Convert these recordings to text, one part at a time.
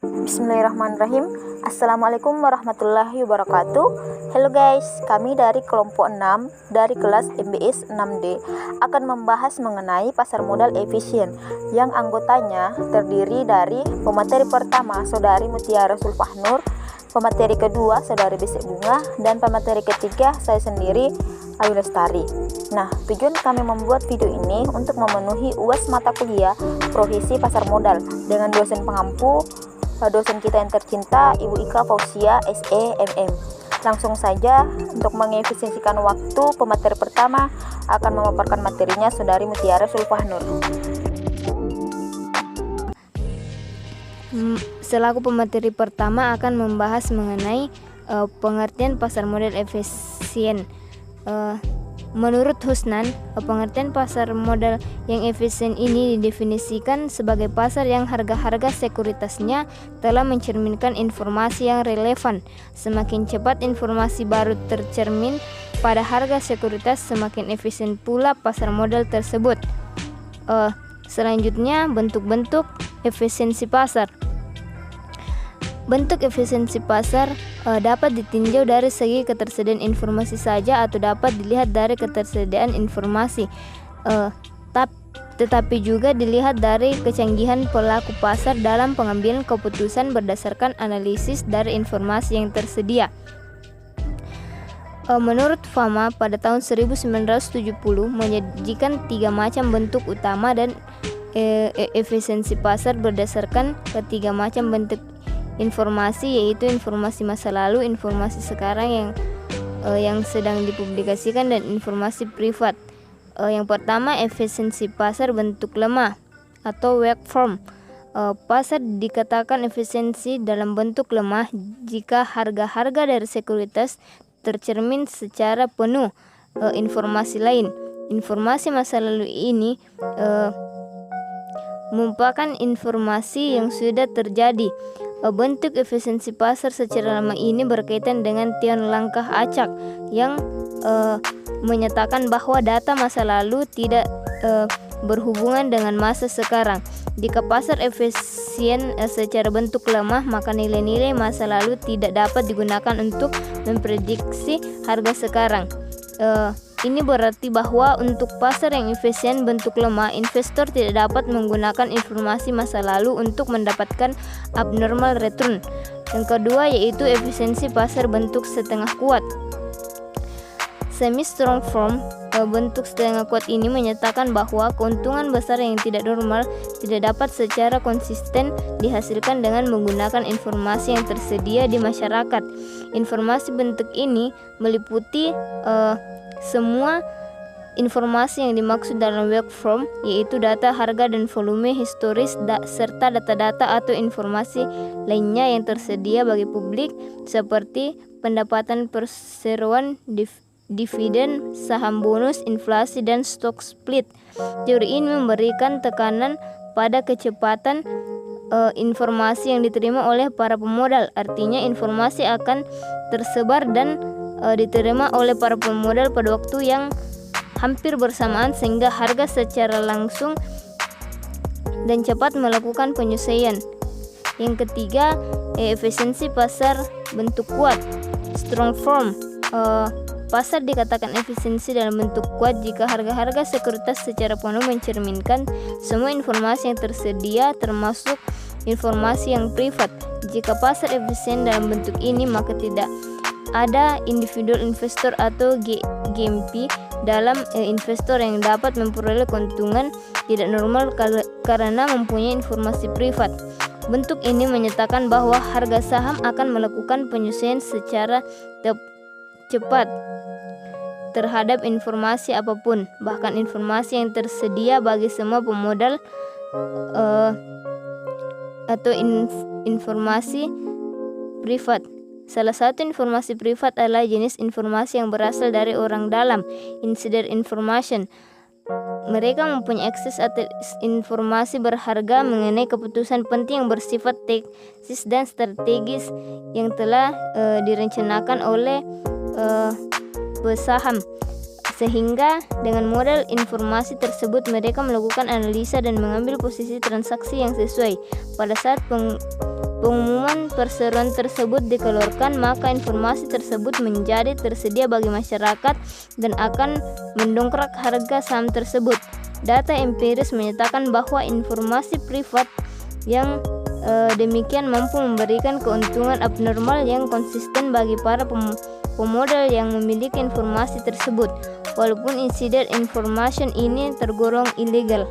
Bismillahirrahmanirrahim. Assalamualaikum warahmatullahi wabarakatuh. Hello guys, kami dari kelompok 6 dari kelas MBS 6D akan membahas mengenai pasar modal efisien yang anggotanya terdiri dari pemateri pertama Saudari Mutiara Sulfahnur, pemateri kedua Saudari Besek Bunga, dan pemateri ketiga saya sendiri, Ayu Lestari. Nah, tujuan kami membuat video ini untuk memenuhi UAS mata kuliah Profesi Pasar Modal dengan dosen pengampu, dosen kita yang tercinta, Ibu Ika Fauzia, SE, MM. Langsung saja, untuk mengefisiensikan waktu, pemateri pertama akan memaparkan materinya Saudari Mutiara Sulfahnur. Selaku pemateri pertama akan membahas mengenai pengertian pasar modal efisien. Menurut Husnan, pengertian pasar modal yang efisien ini didefinisikan sebagai pasar yang harga-harga sekuritasnya telah mencerminkan informasi yang relevan. Semakin cepat informasi baru tercermin pada harga sekuritas, semakin efisien pula pasar modal tersebut. Selanjutnya, bentuk-bentuk efisiensi pasar. Bentuk efisiensi pasar dapat ditinjau dari segi ketersediaan informasi saja atau dapat dilihat dari ketersediaan informasi, tetapi juga dilihat dari kecanggihan pelaku pasar dalam pengambilan keputusan berdasarkan analisis dari informasi yang tersedia. Menurut Fama, pada tahun 1970 menyajikan 3 macam bentuk utama dan efisiensi pasar berdasarkan ketiga macam bentuk informasi, yaitu informasi masa lalu, informasi sekarang yang sedang dipublikasikan, dan informasi privat. Yang pertama, efisiensi pasar bentuk lemah atau weak form. Pasar dikatakan efisiensi dalam bentuk lemah jika harga-harga dari sekuritas tercermin secara penuh informasi lain. Informasi masa lalu ini merupakan informasi yang sudah terjadi. Bentuk efisiensi pasar secara lama ini berkaitan dengan teori langkah acak yang menyatakan bahwa data masa lalu tidak berhubungan dengan masa sekarang. Jika pasar efisien secara bentuk lemah, maka nilai-nilai masa lalu tidak dapat digunakan untuk memprediksi harga sekarang. Ini berarti bahwa untuk pasar yang efisien bentuk lemah, investor tidak dapat menggunakan informasi masa lalu untuk mendapatkan abnormal return. Yang kedua yaitu efisiensi pasar bentuk setengah kuat. Semi strong form bentuk setengah kuat ini menyatakan bahwa keuntungan besar yang tidak normal tidak dapat secara konsisten dihasilkan dengan menggunakan informasi yang tersedia di masyarakat. Informasi bentuk ini meliputi semua informasi yang dimaksud dalam weak form, yaitu data harga dan volume historis serta data-data atau informasi lainnya yang tersedia bagi publik seperti pendapatan perseroan, dividen, saham bonus, inflasi, dan stock split. Teori ini memberikan tekanan pada kecepatan informasi yang diterima oleh para pemodal. Artinya informasi akan tersebar dan diterima oleh para pemodal pada waktu yang hampir bersamaan sehingga harga secara langsung dan cepat melakukan penyesuaian. Yang ketiga, efisiensi pasar bentuk kuat, strong form. Pasar dikatakan efisiensi dalam bentuk kuat jika harga-harga sekuritas secara penuh mencerminkan semua informasi yang tersedia termasuk informasi yang privat. Jika pasar efisien dalam bentuk ini, maka tidak ada individual investor atau GMP dalam investor yang dapat memperoleh keuntungan tidak normal karena mempunyai informasi privat. Bentuk ini menyatakan bahwa harga saham akan melakukan penyesuaian secara cepat terhadap informasi apapun, bahkan informasi yang tersedia bagi semua pemodal atau informasi privat. Salah satu informasi privat adalah jenis informasi yang berasal dari orang dalam, insider information. Mereka mempunyai akses atas informasi berharga mengenai keputusan penting yang bersifat taktis dan strategis yang telah direncanakan oleh pesaham. Sehingga dengan modal informasi tersebut mereka melakukan analisa dan mengambil posisi transaksi yang sesuai. Pada saat pengumuman perseroan tersebut dikeluarkan, maka informasi tersebut menjadi tersedia bagi masyarakat dan akan mendongkrak harga saham tersebut. Data empiris menyatakan bahwa informasi privat yang demikian mampu memberikan keuntungan abnormal yang konsisten bagi para pemodal yang memiliki informasi tersebut, walaupun insider information ini tergolong ilegal.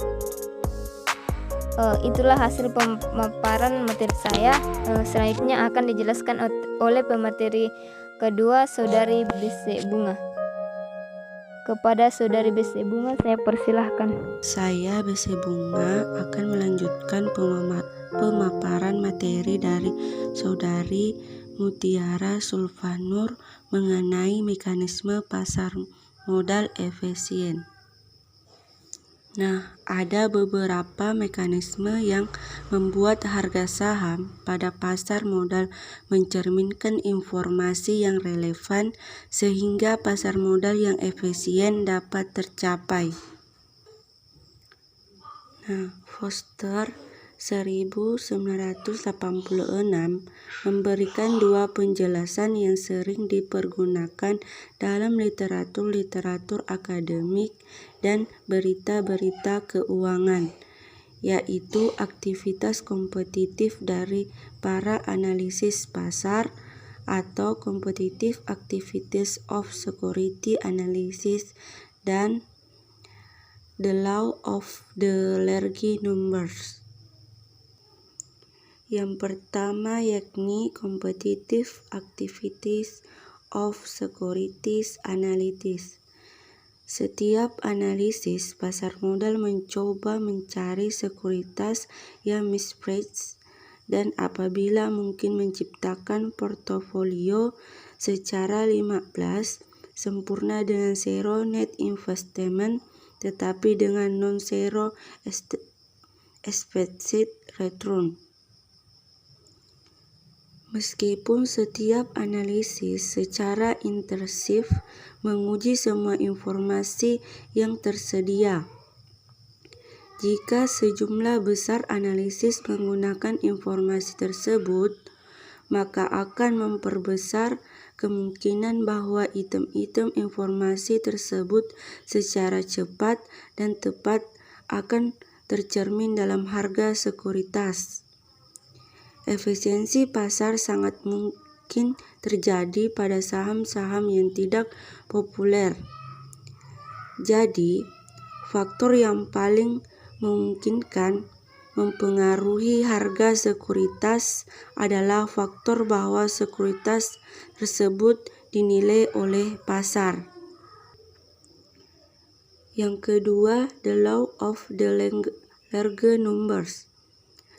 Itulah hasil pemaparan materi saya. Selanjutnya akan dijelaskan oleh pemateri kedua, Saudari BC Bunga. Kepada Saudari BC Bunga saya persilahkan. Saya BC Bunga akan melanjutkan pemaparan materi dari Saudari Mutiara Sulfanur mengenai mekanisme pasar modal efisien. Nah, ada beberapa mekanisme yang membuat harga saham pada pasar modal mencerminkan informasi yang relevan sehingga pasar modal yang efisien dapat tercapai. Nah, Foster 1986 memberikan dua penjelasan yang sering dipergunakan dalam literatur akademik dan berita-berita keuangan, yaitu aktivitas kompetitif dari para analisis pasar atau competitive activities of security analysis dan the law of the large numbers. Yang pertama yakni competitive activities of securities analysis. Setiap analisis pasar modal mencoba mencari sekuritas yang mispriced dan apabila mungkin menciptakan portofolio secara 15 sempurna dengan zero net investment tetapi dengan non-zero expected return. Meskipun setiap analisis secara intensif menguji semua informasi yang tersedia, jika sejumlah besar analisis menggunakan informasi tersebut, maka akan memperbesar kemungkinan bahwa item-item informasi tersebut secara cepat dan tepat akan tercermin dalam harga sekuritas. Efisiensi pasar sangat mungkin terjadi pada saham-saham yang tidak populer. Jadi, faktor yang paling memungkinkan mempengaruhi harga sekuritas adalah faktor bahwa sekuritas tersebut dinilai oleh pasar. Yang kedua, the law of the large numbers.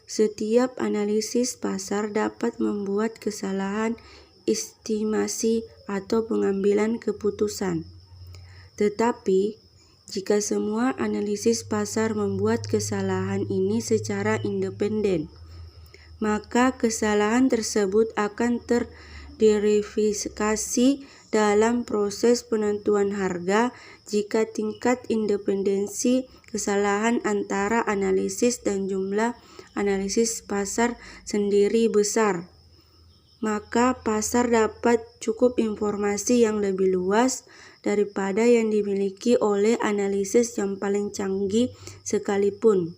Setiap analisis pasar dapat membuat kesalahan estimasi atau pengambilan keputusan. Tetapi, jika semua analisis pasar membuat kesalahan ini secara independen, maka kesalahan tersebut akan terverifikasi dalam proses penentuan harga jika tingkat independensi kesalahan antara analisis dan jumlah analisis pasar sendiri besar, maka pasar dapat cukup informasi yang lebih luas daripada yang dimiliki oleh analisis yang paling canggih sekalipun.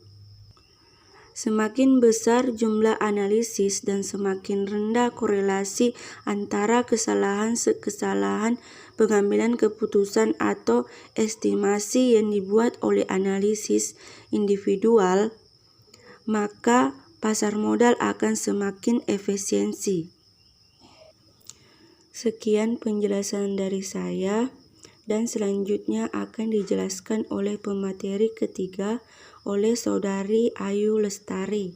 Semakin besar jumlah analisis dan semakin rendah korelasi antara kesalahan pengambilan keputusan atau estimasi yang dibuat oleh analisis individual, maka pasar modal akan semakin efisiensi. Sekian penjelasan dari saya dan selanjutnya akan dijelaskan oleh pemateri ketiga oleh Saudari Ayu Lestari.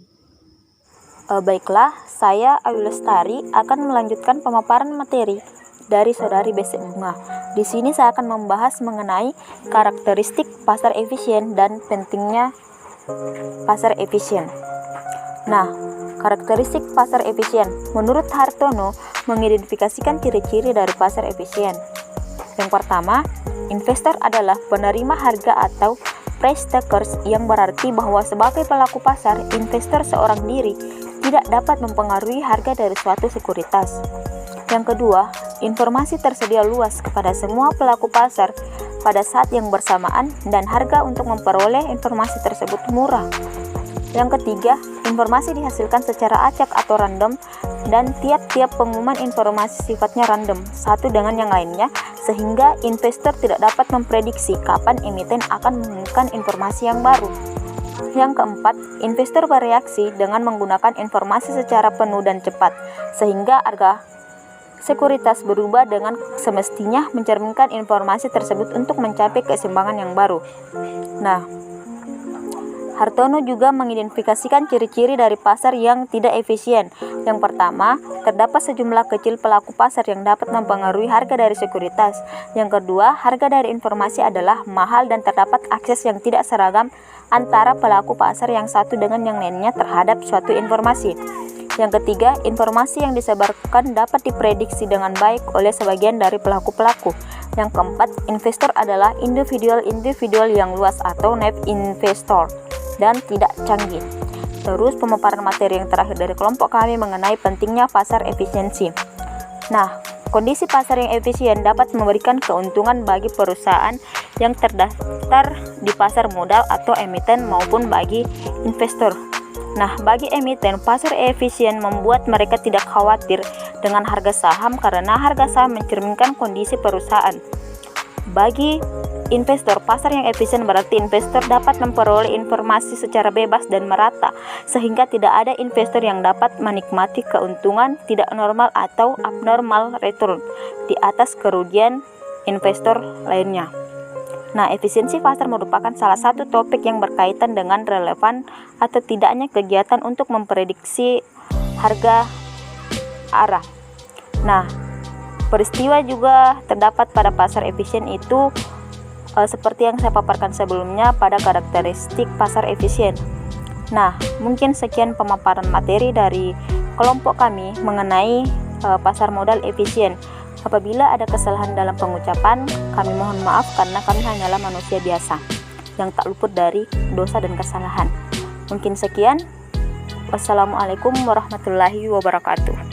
Baiklah, saya Ayu Lestari akan melanjutkan pemaparan materi dari Saudari BC Bunga. Di sini saya akan membahas mengenai karakteristik pasar efisien dan pentingnya pasar efisien. Nah, karakteristik pasar efisien menurut Hartono mengidentifikasikan ciri-ciri dari pasar efisien. Yang pertama, investor adalah penerima harga atau price takers, yang berarti bahwa sebagai pelaku pasar, investor seorang diri tidak dapat mempengaruhi harga dari suatu sekuritas. Yang kedua, informasi tersedia luas kepada semua pelaku pasar pada saat yang bersamaan dan harga untuk memperoleh informasi tersebut murah. Yang ketiga, informasi dihasilkan secara acak atau random dan tiap-tiap pengumuman informasi sifatnya random satu dengan yang lainnya, sehingga investor tidak dapat memprediksi kapan emiten akan mengumumkan informasi yang baru. Yang keempat, investor bereaksi dengan menggunakan informasi secara penuh dan cepat, sehingga harga sekuritas berubah dengan semestinya mencerminkan informasi tersebut untuk mencapai keseimbangan yang baru. Nah, Hartono juga mengidentifikasikan ciri-ciri dari pasar yang tidak efisien. Yang pertama, terdapat sejumlah kecil pelaku pasar yang dapat mempengaruhi harga dari sekuritas. Yang kedua, harga dari informasi adalah mahal dan terdapat akses yang tidak seragam antara pelaku pasar yang satu dengan yang lainnya terhadap suatu informasi. Yang ketiga, informasi yang disebarkan dapat diprediksi dengan baik oleh sebagian dari pelaku-pelaku. Yang keempat, investor adalah individual yang luas atau naive investor dan tidak canggih. Terus pemaparan materi yang terakhir dari kelompok kami mengenai pentingnya pasar efisiensi. Nah, kondisi pasar yang efisien dapat memberikan keuntungan bagi perusahaan yang terdaftar di pasar modal atau emiten maupun bagi investor. Nah, bagi emiten, pasar efisien membuat mereka tidak khawatir dengan harga saham karena harga saham mencerminkan kondisi perusahaan. Bagi investor, pasar yang efisien berarti investor dapat memperoleh informasi secara bebas dan merata, sehingga tidak ada investor yang dapat menikmati keuntungan tidak normal atau abnormal return di atas kerugian investor lainnya. Nah, efisiensi pasar merupakan salah satu topik yang berkaitan dengan relevan atau tidaknya kegiatan untuk memprediksi harga arah. Nah, peristiwa juga terdapat pada pasar efisien itu seperti yang saya paparkan sebelumnya pada karakteristik pasar efisien. Nah, mungkin sekian pemaparan materi dari kelompok kami mengenai pasar modal efisien. Apabila ada kesalahan dalam pengucapan, kami mohon maaf karena kami hanyalah manusia biasa yang tak luput dari dosa dan kesalahan. Mungkin sekian. Wassalamualaikum warahmatullahi wabarakatuh.